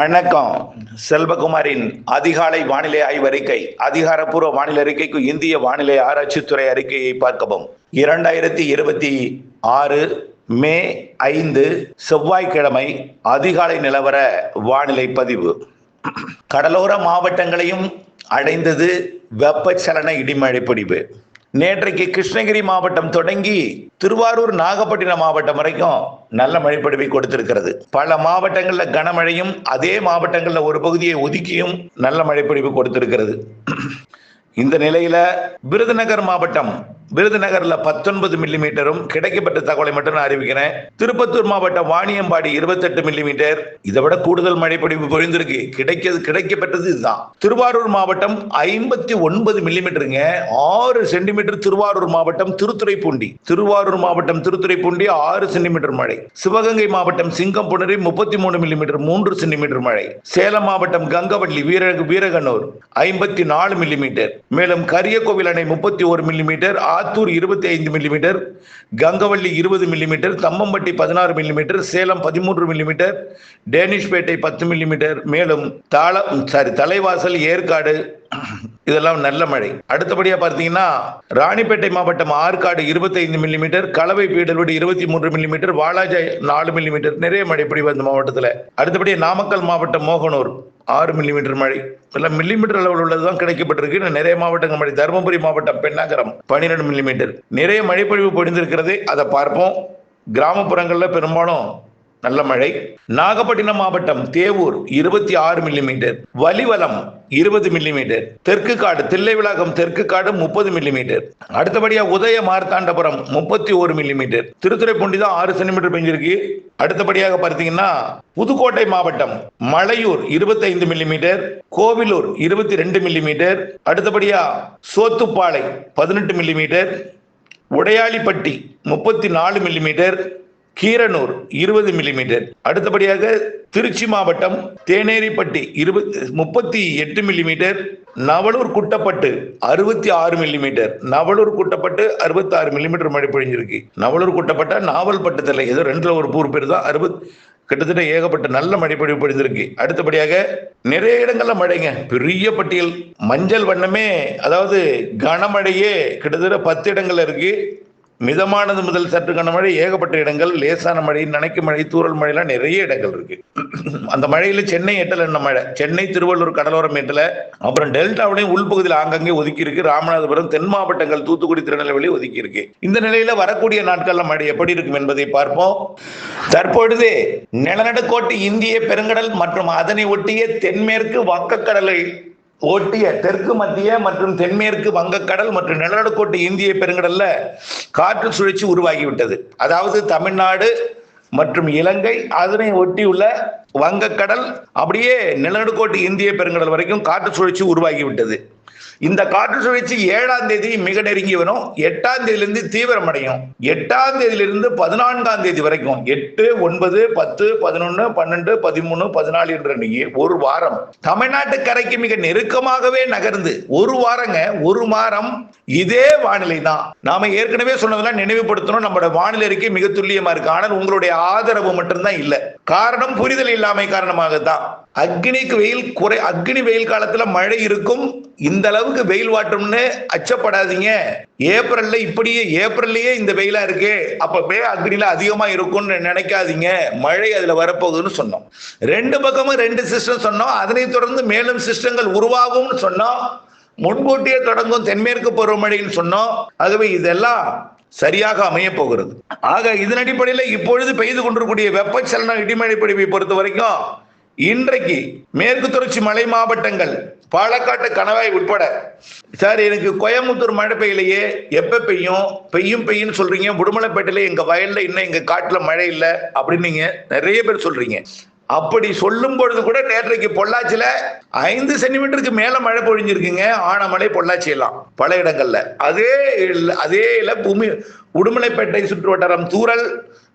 வணக்கம். செல்வகுமாரின் அதிகாலை வானிலை ஆய்வறிக்கை. அதிகாரப்பூர்வ வானிலை அறிக்கைக்கு இந்திய வானிலை ஆராய்ச்சித்துறை அறிக்கையை பார்க்கவும். 2026 மே 5 செவ்வாய்க்கிழமை அதிகாலை நிலவர வானிலை பதிவு. கடலோர மாவட்டங்களையும் அடைந்தது வெப்பச்சலன இடிமழை பொழிவு. நேற்றைக்கு கிருஷ்ணகிரி மாவட்டம் தொடங்கி திருவாரூர் நாகப்பட்டினம் மாவட்டம் வரைக்கும் நல்ல மழைப்பொழிவை கொடுத்திருக்கிறது. பல மாவட்டங்கள்ல கனமழையும் அதே மாவட்டங்கள்ல ஒரு பகுதியை ஒதுக்கியும் நல்ல மழைப்பொழிவு கொடுத்திருக்கிறது. இந்த நிலையில விருதுநகர் மாவட்டம், விருதுநகர்ல 19 மில்லிமீட்டரும் கிடைக்கப்பட்ட தகவலை மட்டும் நான் அறிவிக்கிறேன். திருப்பத்தூர் மாவட்டம் வாணியம்பாடி 28 மில்லிமீட்டர், இதை விட கூடுதல் மழைப்பொழிவு பொழிந்திருக்கு. கிடைக்கப்பட்டது இதுதான். திருவாரூர் மாவட்டம் 59 மில்லிமீட்டருங்க, 6 சென்டிமீட்டர். திருவாரூர் மாவட்டம் திருத்துறைப்பூண்டி, 6 சென்டிமீட்டர் மழை. சிவகங்கை மாவட்டம் சிங்கம்புணரி 33 மில்லிமீட்டர், 3 சென்டிமீட்டர் மழை. சேலம் மாவட்டம் கங்கவள்ளி வீரகனூர் 54 மில்லிமீட்டர். மேலும் கரியக்கோவில் அணை 31 millimetre, Attur 25 millimetre, Gangavalli 20 millimetre, Thammampatti 16 millimetre, Salem 13 millimetre, Danishpettai 10 millimetre. மேலும் தலைவாசல், ஏற்காடு இதெல்லாம் நல்ல மழை. அடுத்தபடியா பார்த்தீங்கன்னா ராணிப்பேட்டை மாவட்டம் ஆற்காடு 25 மில்லிமீட்டர், கலவை பீடல்வடி 23 மில்லிமீட்டர், வாலாஜா 4 மில்லிமீட்டர். நிறைய மழை பொழிவு அந்த மாவட்டத்தில். அடுத்தபடியா நாமக்கல் மாவட்டம் மோகனூர் 6 மில்லிமீட்டர் மழை. எல்லாம் மில்லிமீட்டர் அளவில் உள்ளதுதான் கிடைக்கப்பட்டிருக்கு. நிறைய மாவட்டங்கள் மழை. தருமபுரி மாவட்டம் பெண்ணாகரம் 12 மில்லிமீட்டர். நிறைய மழைப்பொழிவு பொழிந்திருக்கிறது, அதை பார்ப்போம். கிராமப்புறங்கள்ல பெரும்பாலும் நல்ல மழை. நாகப்பட்டினம் மாவட்டம் தேவூர் 26 மில்லிமீட்டர், வலிவலம் 20 மில்லிமீட்டர், தெற்கு காடு தில்லைவிளாகம் தெற்கு காடு 30 மில்லிமீட்டர். அடுத்தபடியா உதய மார்த்தாண்டபுரம் 31 மில்லிமீட்டர். திருத்துறைப்பூண்டி தான் 6 சென்டிமீட்டர் பெஞ்சிருக்கு. அடுத்தபடியாக பார்த்தீங்கன்னா புதுக்கோட்டை மாவட்டம் மலையூர் 25 மில்லிமீட்டர், கோவிலூர் 22 மில்லிமீட்டர். அடுத்தபடியா Sothuppalai 18 millimetre, Udaiyalipatti 34 millimetre, Keeranur 20 millimetre. அடுத்தபடியாக திருச்சி மாவட்டம் தேனேரிப்பட்டி 38 millimetre, Navalur Kuttapattu 66 millimetre. Navalur Kuttapattu 66 millimetre மழை பொழிஞ்சிருக்கு. நவலூர் குட்டப்பட்ட நாவல்பட்டு தலை, ஏதோ ரெண்டுல ஒரு ஊர் பேர் தான். கிட்டத்தட்ட ஏகப்பட்ட நல்ல மழைப்பொழிவு பொழிந்திருக்கு. அடுத்தபடியாக நிறைய இடங்கள்ல மழைங்க, பெரிய பட்டியல். மஞ்சள் வண்ணமே, அதாவது கனமழையே கிட்டத்தட்ட 10 இடங்கள்ல இருக்கு. மிதமானது முதல் சற்று கனமழை ஏகப்பட்ட இடங்கள், லேசான மழை, நனைக்கும் மழை, தூறல் மழைலாம் நிறைய இடங்கள் இருக்கு. அந்த மழையில சென்னை எட்டல என்ன மழை, சென்னை திருவள்ளூர் கடலோரம் எட்டல. அப்புறம் டெல்டாவிலையும் உள்பகுதியில் ஆங்காங்கே ஒதுக்கி இருக்கு. ராமநாதபுரம், தென் மாவட்டங்கள், தூத்துக்குடி, திருநெல்வேலி ஒதுக்கி இருக்கு. இந்த நிலையில வரக்கூடிய நாட்கள்ல மழை எப்படி இருக்கும் என்பதை பார்ப்போம். தற்பொழுது நிலநடுக்கோட்டு இந்திய பெருங்கடல் மற்றும் அதனை ஒட்டிய தென்மேற்கு வங்கக்கடலை ஒட்டிய தெற்கு மத்திய மற்றும் தென்மேற்கு வங்கக்கடல் மற்றும் நிலநடுக்கோட்டு இந்திய பெருங்கடல்ல காற்று சுழற்சி உருவாகிவிட்டது. அதாவது தமிழ்நாடு மற்றும் இலங்கை அதனை ஒட்டியுள்ள வங்கக்கடல் அப்படியே நிலநடுக்கோட்டு இந்திய பெருங்கடல் வரைக்கும் காற்று சுழற்சி உருவாகிவிட்டது. இந்த காற்று சுழற்சி 7ஆம் தேதி மிக நெருங்கி வரும். 8ஆம் தேதியிலிருந்து தீவிரமடையும். 8ஆம் தேதியிலிருந்து 14ஆம் தேதி வரைக்கும் 8, 9, 10, 11, 12, 13, 14 என்ற ஒரு வாரம் தமிழ்நாட்டு கரைக்கு மிக நெருக்கமாகவே நகர்ந்து ஒரு வாரம் இதே வானிலை தான். நாம ஏற்கனவே சொன்னதெல்லாம் நினைவுபடுத்தணும். நம்மளோட வானிலை அறிக்கை மிக துல்லியமா இருக்கு. ஆனால் உங்களுடைய ஆதரவு மட்டும்தான் இல்லை. காரணம் புரிதல் இல்லாமை காரணமாகத்தான். அக்னி வெயில் காலத்துல மழை இருக்கும். இந்த அளவுக்கு வெயில் வாட்டம்னு அச்சப்படாதீங்க. ஏப்ரல்லையே இந்த வெயிலா இருக்கு, அப்ப மே அக்னில அதிகமா இருக்கும்னு நினைக்காதீங்க. மழை அதுல வரப்போகுதுன்னு சொன்னோம். 2 பக்கமும் 2 சிஸ்டம் சொன்னோம். அதனை தொடர்ந்து மேலும் சிஸ்டங்கள் உருவாகும்னு சொன்னோம். முன்கூட்டியே தொடங்கும் தென்மேற்கு பருவமழைன்னு சொன்னோம். ஆகவே இதெல்லாம் சரியாக அமைய போகிறது. ஆக இதன் அடிப்படையில் இப்பொழுது பெய்து கொண்டிருக்கூடிய வெப்பச்சலன இடிமழை பொழிவை பொறுத்த வரைக்கும் இன்றைக்கு மேற்கு தொடர்ச்சி மலை மாவட்டங்கள், பாலக்காட்டு, கணவாய் உட்பட. சார், எனக்கு கோயம்புத்தூர் மழை பெய்யலையே, எப்ப பெய்யும் சொல்றீங்க. உடுமலைப்பேட்டையில எங்க வயல்ல இன்னும் எங்க காட்டுல மழை இல்லை அப்படின்னு நீங்க நிறைய பேர் சொல்றீங்க. அப்படி சொல்லும் பொழுது கூட நேற்றைக்கு பொள்ளாச்சியில 5 சென்டிமீட்டருக்கு மேல மழை பொழிஞ்சிருக்குங்க. ஆனமலை, பொள்ளாச்சி எல்லாம் பல இடங்கள்ல. அதே பூமி உடுமலைப்பேட்டை சுற்று வட்டாரம் தூறல்,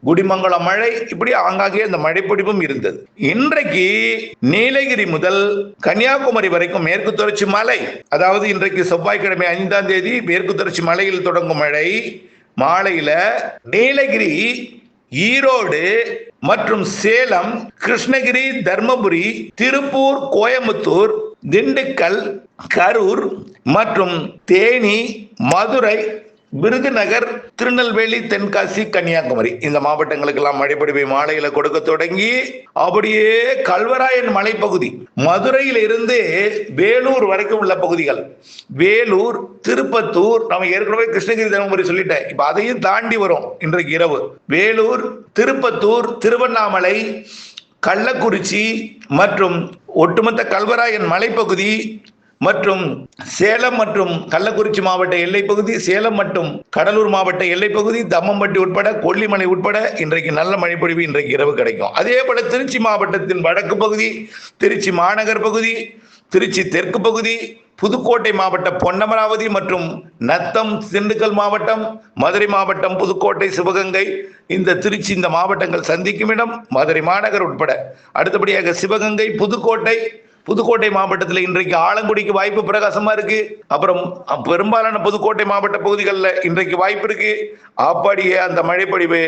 குடிமங்கலம் மழை, இப்படி ஆங்காங்கே அந்த மழைப்பொழிவும் இருந்தது. இன்றைக்கு நீலகிரி முதல் கன்னியாகுமரி வரைக்கும் மேற்கு தொடர்ச்சி மலை, அதாவது இன்றைக்கு செவ்வாய்க்கிழமை 5ஆம் தேதி மேற்கு தொடர்ச்சி மலையில் தொடங்கும் மழை மாலையில நீலகிரி ஈரோடு மற்றும் சேலம், கிருஷ்ணகிரி, தர்மபுரி, திருப்பூர், கோயம்புத்தூர், திண்டுக்கல், கரூர் மற்றும் தேனி, மதுரை, விருதுநகர், திருநெல்வேலி, தென்காசி, கன்னியாகுமரி இந்த மாவட்டங்களுக்கு எல்லாம் மழைப்பொழிவை மாலையில கொடுக்க தொடங்கி அப்படியே கல்வராயன் மலைப்பகுதி மதுரையில் இருந்து வேலூர் வரைக்கும் உள்ள பகுதிகள், வேலூர், திருப்பத்தூர், நம்ம ஏற்கனவே கிருஷ்ணகிரி, தர்மபுரி சொல்லிட்டேன், இப்ப அதையும் தாண்டி வரும் இன்றைக்கு இரவு. வேலூர், திருப்பத்தூர், திருவண்ணாமலை, கள்ளக்குறிச்சி மற்றும் ஒட்டுமொத்த கல்வராயன் மலைப்பகுதி மற்றும் சேலம் மற்றும் கள்ளக்குறிச்சி மாவட்ட எல்லைப்பகுதி, சேலம் மற்றும் கடலூர் மாவட்ட எல்லைப்பகுதி, தம்மம்பட்டி உட்பட, கொல்லிமலை உட்பட இன்றைக்கு நல்ல மழைப்பொழிவு இன்றைக்கு இரவு கிடைக்கும். அதே போல திருச்சி மாவட்டத்தின் வடக்கு பகுதி, திருச்சி மாநகர் பகுதி, திருச்சி தெற்கு பகுதி, புதுக்கோட்டை மாவட்டம் பொன்னமராவதி மற்றும் நத்தம், திண்டுக்கல் மாவட்டம், மதுரை மாவட்டம், புதுக்கோட்டை, சிவகங்கை, இந்த திருச்சி இந்த மாவட்டங்கள் சந்திக்கும் இடம் மதுரை மாநகர் உட்பட. அடுத்தபடியாக சிவகங்கை, புதுக்கோட்டை மாவட்டத்தில் இன்றைக்கு ஆலங்குடிக்கு வாய்ப்பு பிரகாசமா இருக்கு. அப்புறம் பெரும்பாலான புதுக்கோட்டை மாவட்ட பகுதிகளில் இன்றைக்கு வாய்ப்பு இருக்கு. அப்படியே அந்த மழைப்பொழிவு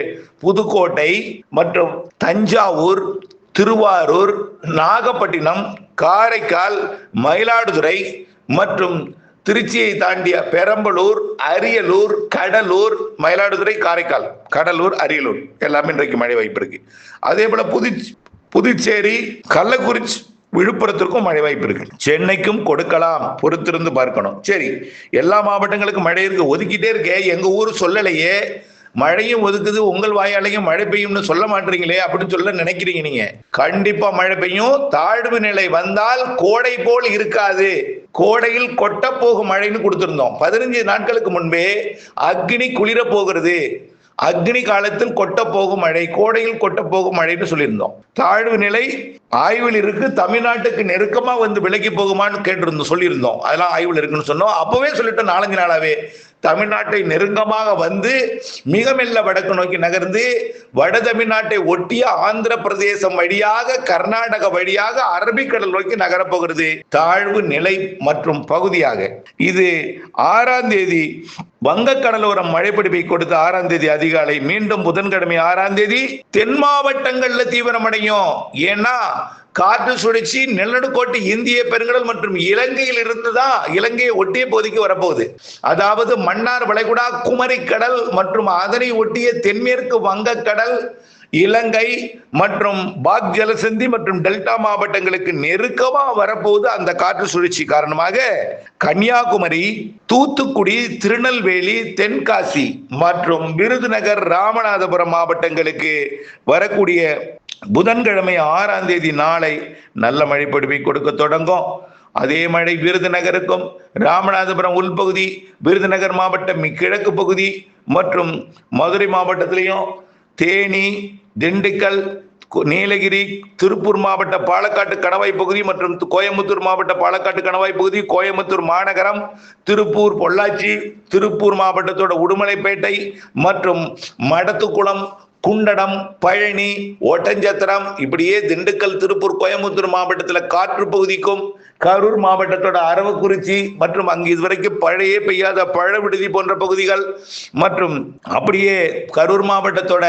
புதுக்கோட்டை மற்றும் தஞ்சாவூர், திருவாரூர், நாகப்பட்டினம், காரைக்கால், மயிலாடுதுறை மற்றும் திருச்சியை தாண்டிய பெரம்பலூர், அரியலூர், கடலூர், மயிலாடுதுறை, காரைக்கால், கடலூர், அரியலூர் எல்லாமே இன்றைக்கு மழை வாய்ப்பு இருக்கு. அதே போல புதுச்சேரி, கள்ளக்குறிச்சி, விழுப்புரத்திற்கும் மழை வாய்ப்பு இருக்கு. சென்னைக்கும் கொடுக்கலாம், பொறுத்திருந்து பார்க்கணும். சரி, எல்லா மாவட்டங்களுக்கும் மழை இருக்கு, ஒதுக்கிட்டே இருக்கே, எங்க ஊர் சொல்லலையே, மழையும் ஒதுக்குது, உங்கள் வாயாலையும் மழை பெய்யும்னு சொல்ல மாட்டீங்களே அப்படின்னு சொல்ல நினைக்கிறீங்க நீங்க. கண்டிப்பா மழை பெய்யும். தாழ்வு நிலை வந்தால் கோடை போல் இருக்காது. கோடையில் கொட்ட போகும் மழைன்னு கொடுத்திருந்தோம். 15 நாட்களுக்கு முன்பே அக்னி குளிர போகிறது, அக்னி காலத்தில் கொட்ட போகும் மழை, கோடையில் கொட்ட போகும் மழைன்னு சொல்லியிருந்தோம். தாழ்வு நிலை ஆய்வில் இருக்கு, தமிழ்நாட்டுக்கு நெருக்கமா வந்து விலகி போகுமான்னு கேட்டிருந்தோம், சொல்லியிருந்தோம். அதெல்லாம் ஆய்வில் இருக்குன்னு சொன்னோம். அப்பவே சொல்லிட்டோம், 4 நாளாவே தமிழ்நாட்டை நெருக்கமாக வந்து மிக மெல்ல வடக்கு நோக்கி நகர்ந்து வட தமிழ்நாட்டை ஒட்டிய ஆந்திர பிரதேசம் வழியாக, கர்நாடக வழியாக அரபிக்கடல் நோக்கி நகரப்போகிறது தாழ்வு நிலை மற்றும் பகுதியாக. இது 6ஆம் தேதி வங்கக்கடலோரம் மழைப்பிடிப்பை கொடுத்து 6ஆம் தேதி அதிகாலை மீண்டும் புதன்கிழமை 6ஆம் தேதி தென் மாவட்டங்கள்ல தீவிரமடையும். ஏன்னா காற்று சுழற்சி நிலநடுக்கோட்டு இந்திய பெருங்கடல் மற்றும் இலங்கையில் இருந்துதான் இலங்கையை ஒட்டிய பகுதிக்கு வரப்போகுது. அதாவது மன்னார் வளைகுடா, குமரிக்கடல் மற்றும் அதனை ஒட்டிய தென்மேற்கு வங்கக்கடல், இலங்கை மற்றும் பாக் ஜலசந்தி மற்றும் டெல்டா மாவட்டங்களுக்கு நெருக்கமா வரப்போகுது. அந்த காற்று சுழற்சி காரணமாக கன்னியாகுமரி, தூத்துக்குடி, திருநெல்வேலி, தென்காசி மற்றும் விருதுநகர், ராமநாதபுரம் மாவட்டங்களுக்கு வரக்கூடிய புதன்கிழமை 6ஆம் தேதி நாளை நல்ல மழைப்பொழிவை கொடுக்க தொடங்கும். அதே மழை விருதுநகருக்கும், ராமநாதபுரம் உள்பகுதி, விருதுநகர் மாவட்டம் கிழக்கு பகுதி மற்றும் மதுரை மாவட்டத்திலையும், தேனி, திண்டுக்கல், நீலகிரி, திருப்பூர் மாவட்ட பாலக்காட்டு கணவாய் பகுதி மற்றும் கோயம்புத்தூர் மாவட்ட பாலக்காட்டு கணவாய் பகுதி, கோயம்புத்தூர் மாநகரம், திருப்பூர், பொள்ளாச்சி, திருப்பூர் மாவட்டத்தோட உடுமலைப்பேட்டை மற்றும் மடத்துக்குளம், குண்டடம், பழனி, ஒட்டஞ்சத்திரம், இப்படியே திண்டுக்கல், திருப்பூர், கோயம்புத்தூர் மாவட்டத்தில் காற்று பகுதிக்கும், கரூர் மாவட்டத்தோட அரவக்குறிச்சி மற்றும் அங்கு இதுவரைக்கும் பழைய பெய்யாத பழ விடுதி போன்ற பகுதிகள் மற்றும் அப்படியே கரூர் மாவட்டத்தோட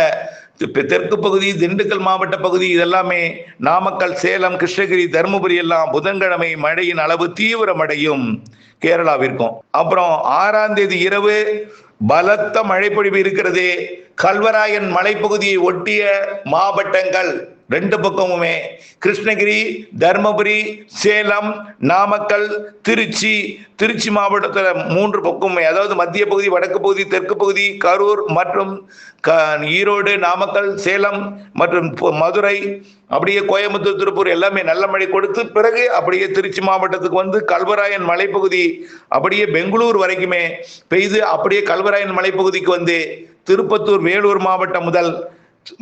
தெற்கு பகுதி, திண்டுக்கல் மாவட்ட பகுதி, இதெல்லாமே நாமக்கல், சேலம், கிருஷ்ணகிரி, தர்மபுரி எல்லாம் புதன்கிழமை மழையின் அளவு தீவிரமடையும் கேரளாவிற்கும். அப்புறம் 6ஆம் தேதி இரவு பலத்த மழைப்பொழிவு இருக்கிறது. கல்வராயன் மலைப்பகுதியை ஒட்டிய மாவட்டங்கள் 2 பக்கமுமே, கிருஷ்ணகிரி, தர்மபுரி, சேலம், நாமக்கல், திருச்சி மாவட்டத்தில் 3 பக்கமுமே, அதாவது மத்திய பகுதி, வடக்கு பகுதி, தெற்கு பகுதி, கரூர் மற்றும் ஈரோடு, நாமக்கல், சேலம் மற்றும் மதுரை, அப்படியே கோயம்புத்தூர், திருப்பூர் எல்லாமே நல்ல மழை கொடுத்து பிறகு அப்படியே திருச்சி மாவட்டத்துக்கு வந்து கல்வராயன் மலைப்பகுதி அப்படியே பெங்களூர் வரைக்குமே பெய்து அப்படியே கல்வராயன் மலைப்பகுதிக்கு வந்து திருப்பத்தூர், வேலூர் மாவட்டம் முதல்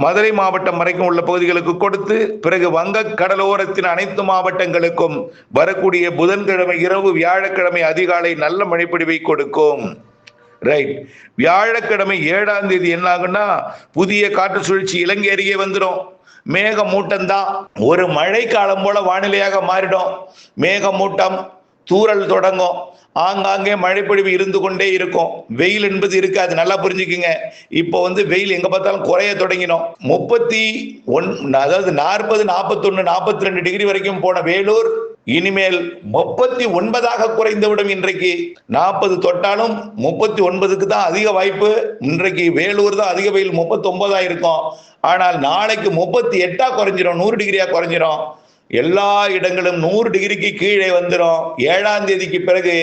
மதுரை மாவட்டம் வரைக்கும் உள்ள பகுதிகளுக்கு கொடுத்து பிறகு வங்க கடலோரத்தின் அனைத்து மாவட்டங்களுக்கும் வரக்கூடிய புதன்கிழமை இரவு, வியாழக்கிழமை அதிகாலை நல்ல மழைப்பொழிவை கொடுக்கும். ரைட். வியாழக்கிழமை 7ஆம் தேதி என்ன ஆகுன்னா புதிய காற்று சுழற்சி இலங்கை அருகே வந்துடும். மேகமூட்டம் தான் ஒரு மழை காலம் போல வானிலையாக மாறிடும். மேகமூட்டம், தூறல் தொடங்கும், ஆங்காங்கே மழைப்பொழிவு இருந்து கொண்டே இருக்கும். வெயில் என்பது இருக்காது, நல்லா புரிஞ்சுக்குங்க. இப்போ வெயில் எங்க பார்த்தாலும் குறைய தொடங்கினோம். 40, 41, 42 டிகிரி வரைக்கும் போன வேலூர் இனிமேல் 39 குறைந்துவிடும். இன்றைக்கு 40 தொட்டாலும் 39க்கு தான் அதிக வாய்ப்பு. இன்றைக்கு வேலூர் தான் அதிக வெயில், 39 இருக்கும். ஆனால் நாளைக்கு 38 குறைஞ்சிரும், 100 டிகிரியா குறைஞ்சிரும். எல்லா இடங்களும் 100 டிகிரிக்கு கீழே வந்துடும். 7ஆம் தேதிக்கு பிறகு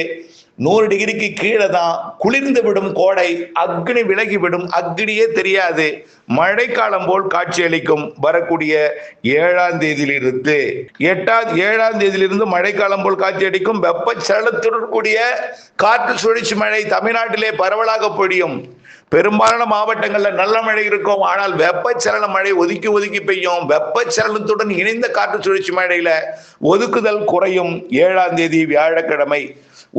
100 டிகிரிக்கு கீழே தான் குளிர்ந்து விடும் கோடை, அக்னி விலகி விடும், அக்னியே தெரியாது, மழைக்காலம் போல் காட்சியளிக்கும். வரக்கூடிய 7ஆம் தேதியிலிருந்து 7ஆம் தேதியிலிருந்து மழைக்காலம் போல் காட்சியளிக்கும். வெப்பச்சலத்துடன் கூடிய காற்று சுழற்சி மழை தமிழ்நாட்டிலே பரவலாக பொழியும். பெரும்பாலான மாவட்டங்கள்ல நல்ல மழை இருக்கும். ஆனால் வெப்பச்சலன மழை ஒதுக்கி ஒதுக்கி பெய்யும். வெப்பச்சலனத்துடன் இணைந்த காற்று சுழற்சி மழையில ஒதுக்குதல் குறையும். 7ஆம் தேதி வியாழக்கிழமை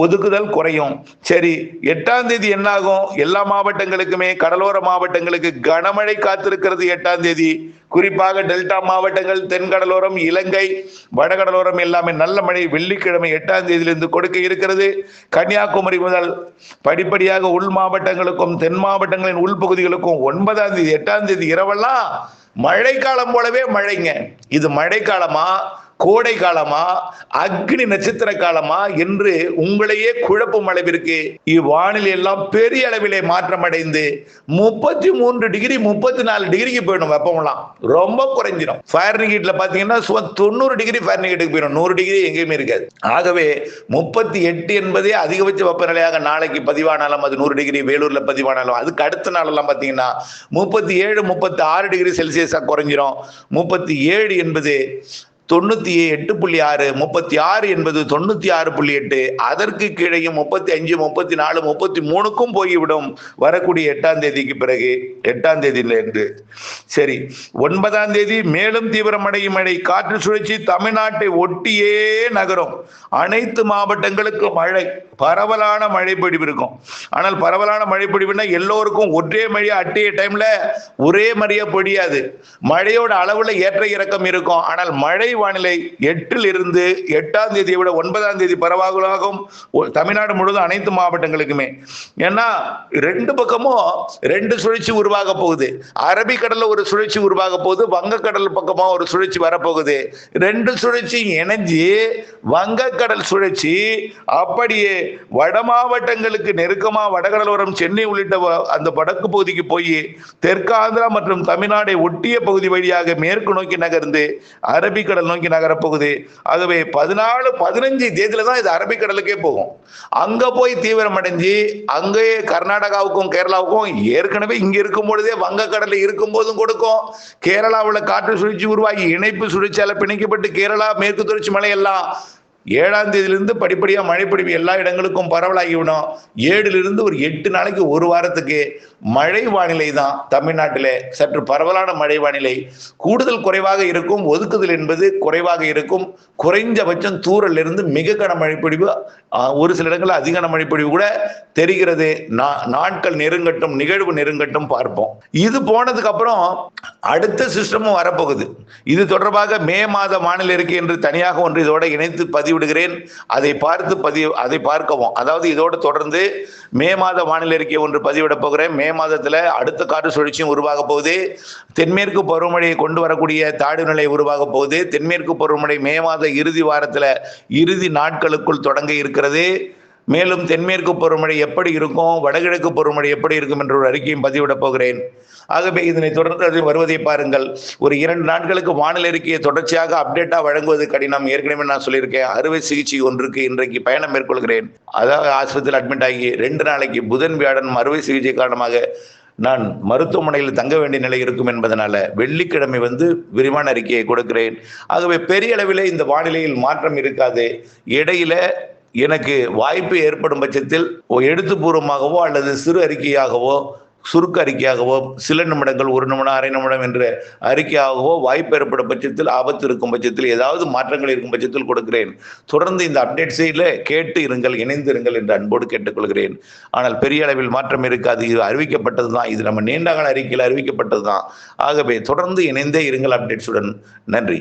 ஒதுக்குதல் குறையும். சரி, 8ஆம் தேதி என்ன ஆகும்? எல்லா மாவட்டங்களுக்குமே, கடலோர மாவட்டங்களுக்கு கனமழை காத்திருக்கிறது 8ஆம் தேதி. குறிப்பாக டெல்டா மாவட்டங்கள், தென்கடலோரம், இலங்கை, வடகடலோரம் எல்லாமே நல்ல மழை வெள்ளிக்கிழமை 8ஆம் தேதியிலிருந்து கொடுக்க இருக்கிறது. கன்னியாகுமரி முதல் படிப்படியாக உள் மாவட்டங்களுக்கும் தென் மாவட்டங்களின் உள்பகுதிகளுக்கும் 9ஆம் தேதி 8ஆம் தேதி இரவெல்லாம் மழைக்காலம் போலவே மழைங்க. இது மழைக்காலமா, கோடை காலமா, அக்னி நட்சத்திர காலமா என்று உங்களையே குழப்பும் அளவிற்கு இவ்வானிலை எல்லாம் பெரிய அளவிலே மாற்றம் அடைந்து 33 டிகிரி 34 டிகிரிக்கு போயிடும். வெப்பமெல்லாம் ரொம்ப குறைஞ்சிடும். ஃபாரன்ஹீட்ல பாத்தீங்கன்னா 90 டிகிரி ஃபாரன்ஹீட்டுக்கு போயிடும். 100 டிகிரி எங்கேயுமே இருக்காது. ஆகவே 38 என்பதே அதிகபட்ச வெப்பநிலையாக நாளைக்கு பதிவானாலும் அது 100 டிகிரி, வேலூர்ல பதிவானாலும் அதுக்கு அடுத்த நாளெல்லாம் பாத்தீங்கன்னா 37 36 டிகிரி செல்சியஸா குறைஞ்சிரும். 37 என்பது 98.6, 36 என்பது 96.8, அதற்கு கீழையும் 35, 34, 33க்கும் போய்விடும் வரக்கூடிய 8ஆம் தேதிக்கு பிறகு. 8ஆம் தேதியிலிருந்து சரி, 9ஆம் தேதி மேலும் தீவிரமடையும் மழை. காற்று சுழற்சி தமிழ்நாட்டை ஒட்டியே நகரும். அனைத்து மாவட்டங்களுக்கும் மழை, பரவலான மழை பொழிவு இருக்கும். ஆனால் பரவலான மழை பொழிவுனா எல்லோருக்கும் ஒரே மழை அட்டிய டைம்ல ஒரே மாதிரியா பொழியாது. மழையோட அளவுல ஏற்ற இறக்கம் இருக்கும். ஆனால் மழை வானிலை 8லிருந்து 8ஆம் தேதியை விட 9ஆம் தேதி பரவலாகும் தமிழ்நாடு முழுவதும் அனைத்து மாவட்டங்களுக்குமே. ஏன்னா 2 பக்கமும் 2 சுழற்சி உருவாக போகுது. அரபிக்கடல்ல ஒரு சுழற்சி உருவாக போகுது, வங்கக்கடல் பக்கமா ஒரு சுழற்சி வரப்போகுது. 2 சுழற்சி இணைஞ்சு வங்கக்கடல் சுழற்சி அப்படியே வட மாவட்டங்களுக்கு நெருக்கமா வடகடலோரம், சென்னை உள்ளிட்ட அந்த வடக்கு பகுதிக்கு போய் தெற்கு ஆந்திரா மற்றும் தமிழ்நாடை ஒட்டிய பகுதி வழியாக மேற்கு நோக்கி நகர்ந்து அரபிக்கடல் நோக்கி நகரப்போகுது. ஆகவே 14, 15 தேதியில தான் இது அரபிக்கடலுக்கே போகும். அங்க போய் தீவிரம் அடைஞ்சு அங்கே கர்நாடகாவுக்கும் கேரளாவுக்கும் ஏற்கனவே இங்க இருக்கும் பொழுதே வங்கக்கடலில் இருக்கும் போதும் கொடுக்கும். கேரளாவில் காற்று சுழற்சி உருவாகி இணைப்பு சுழற்சியால பிணைக்கப்பட்டு கேரளா மேற்கு தொடர்ச்சி மலை எல்லாம் 7ஆம் தேதியிலிருந்து படிப்படியா மழைப்பொழிவு எல்லா இடங்களுக்கும் பரவலாகிவிடும். 7லிருந்து ஒரு 8 நாளைக்கு, ஒரு வாரத்துக்கு மழை வானிலை தான் தமிழ்நாட்டிலே. சற்று பரவலான மழை வானிலை, கூடுதல் குறைவாக இருக்கும், ஒதுக்குதல் என்பது குறைவாக இருக்கும். குறைஞ்சபட்சம் தூறல் இருந்து மிக கன மழைப்பொழிவு, ஒரு சில இடங்களில் அதிக கன மழைப்பொழிவு கூட தெரிகிறது. நாட்கள் நெருங்கட்டும், நிகழ்வு நெருங்கட்டும், பார்ப்போம். இது போனதுக்கு அப்புறம் அடுத்த சிஸ்டமும் வரப்போகுது. இது தொடர்பாக மே மாத வானிலை அறிக்கை என்று தனியாக ஒன்று இதோட இணைத்து பதிவிடுகிறேன். அதை பார்க்கவும். அதாவது இதோடு தொடர்ந்து மே மாத வானிலை அறிக்கை ஒன்று பதிவிட போகிறேன். மே மாதத்துல அடுத்த காற்று சுழற்சியும் உருவாக போகுது. தென்மேற்கு பருவமழையை கொண்டு வரக்கூடிய தாழ்வு நிலை உருவாக போகுது. தென்மேற்கு பருவமழை மே மாத இறுதி வாரத்துல இறுதி நாட்களுக்குள் தொடங்க இருக்கிறது. மேலும் தென்மேற்கு பருவமழை எப்படி இருக்கும், வடகிழக்கு பருவமழை எப்படி இருக்கும் என்ற ஒரு அறிக்கையும் பதிவிட போகிறேன். ஆகவே இதனை தொடர்ந்து வருவதை பாருங்கள். ஒரு 2 நாட்களுக்கு வானிலை அறிக்கையை தொடர்ச்சியாக அப்டேட்டா வழங்குவது கடினம். ஏற்கனவே நான் சொல்லியிருக்கேன், அறுவை சிகிச்சை ஒன்றுக்கு இன்றைக்கு பயணம் மேற்கொள்கிறேன். அதாவது ஆஸ்பத்திரியில் அட்மிட் ஆகி 2 நாளைக்கு புதன் வியாழன் அறுவை சிகிச்சை காரணமாக நான் மருத்துவமனையில் தங்க வேண்டிய நிலை இருக்கும் என்பதனால வெள்ளிக்கிழமை விரிவான அறிக்கையை கொடுக்கிறேன். ஆகவே பெரிய அளவிலே இந்த வானிலையில் மாற்றம் இருக்காது. இடையில எனக்கு வாய்ப்பு ஏற்படும் பட்சத்தில் எழுத்துப்பூர்வமாகவோ அல்லது சிறு அறிக்கையாகவோ, சுருக்க அறிக்கையாகவோ, சில நிமிடங்கள், 1 நிமிடம், அரை நிமிடம் என்ற அறிக்கையாகவோ வாய்ப்பு ஏற்படும் பட்சத்தில், ஆபத்து இருக்கும் பட்சத்தில், ஏதாவது மாற்றங்கள் இருக்கும் பட்சத்தில் கொடுக்கிறேன். தொடர்ந்து இந்த அப்டேட்ஸில் கேட்டு இருங்கள், இணைந்து இருங்கள் என்று அன்போடு கேட்டுக்கொள்கிறேன். ஆனால் பெரிய அளவில் மாற்றம் இருக்காது. இது அறிவிக்கப்பட்டது தான். இது நம்ம நீண்டகால அறிக்கையில் அறிவிக்கப்பட்டது தான். ஆகவே தொடர்ந்து இணைந்தே இருங்கள் அப்டேட்ஸுடன். நன்றி.